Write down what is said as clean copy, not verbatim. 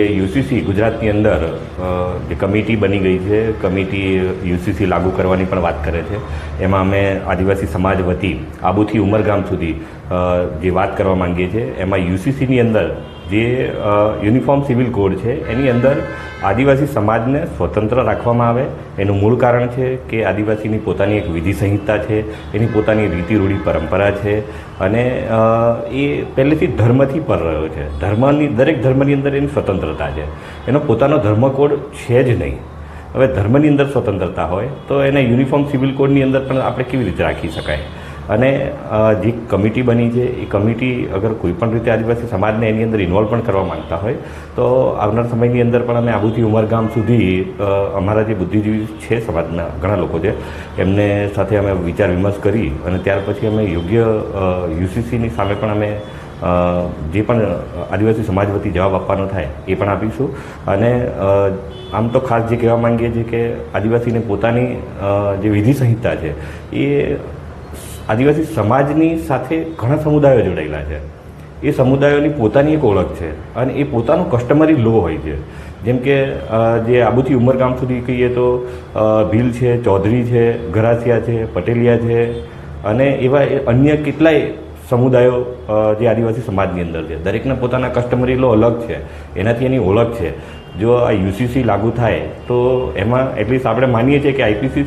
UCC ગુજરાતની અંદર જે કમિટી બની ગઈ છે, કમિટી યુસીસી લાગુ કરવાની પણ વાત કરે છે. એમાં અમે આદિવાસી સમાજ વતી આબુથી ઉમરગામ સુધી જે વાત કરવા માંગીએ છીએ, એમાં યુસીસીની અંદર જે યુનિફોર્મ સિવિલ કોડ છે એની અંદર આદિવાસી સમાજને સ્વતંત્ર રાખવામાં આવે. એનું મૂળ કારણ છે કે આદિવાસીની પોતાની એક વિધિ સંહિતા છે, એની પોતાની રીતિ રૂઢી પરંપરા છે અને એ પહેલેથી ધર્મથી પર રહ્યો છે. દરેક ધર્મની અંદર એની સ્વતંત્રતા છે, એનો પોતાનો ધર્મકોડ છે જ નહીં. હવે ધર્મની અંદર સ્વતંત્રતા હોય તો એને યુનિફોર્મ સિવિલ કોડની અંદર પણ આપણે કેવી રીતે રાખી શકાય? અને જે કમિટી બની છે એ કમિટી અગર કોઈપણ રીતે આદિવાસી સમાજને એની અંદર ઇન્વોલ્વ પણ કરવા માંગતા હોય તો આવનાર સમયની અંદર પણ અમે આબુથી ઉમરગામ સુધી અમારા જે બુદ્ધિજીવી છે સમાજના ઘણા લોકો છે એમને સાથે અમે વિચાર વિમર્શ કરી અને ત્યાર પછી અમે યોગ્ય યુસીસીની સામે પણ અમે જે પણ આદિવાસી સમાજ વતી જવાબ આપવાનો થાય એ પણ આપીશું. અને આમ તો ખાસ જે કહેવા માંગીએ છીએ કે આદિવાસીને પોતાની જે વિધિ સંહિતા છે એ આદિવાસી સમાજની સાથે ઘણા સમુદાયો જોડાયેલા છે. એ સમુદાયોની પોતાની એક ઓળખ છે અને એ પોતાનો કસ્ટમરી લો હોય છે. જેમ કે જે આબુથી ઉમરગામ સુધી કહીએ તો ભીલ છે, ચૌધરી છે, ગરાસિયા છે, પટેલિયા છે અને એવા અન્ય કેટલાય સમુદાયો જે આદિવાસી સમાજની અંદર છે. દરેકના પોતાના કસ્ટમરી લો અલગ છે, એનાથી એની ઓળખ છે. જો આ યુસીસી લાગુ થાય તો એમાં એટલીસ્ટ આપણે માનીએ છીએ કે આઈપીસી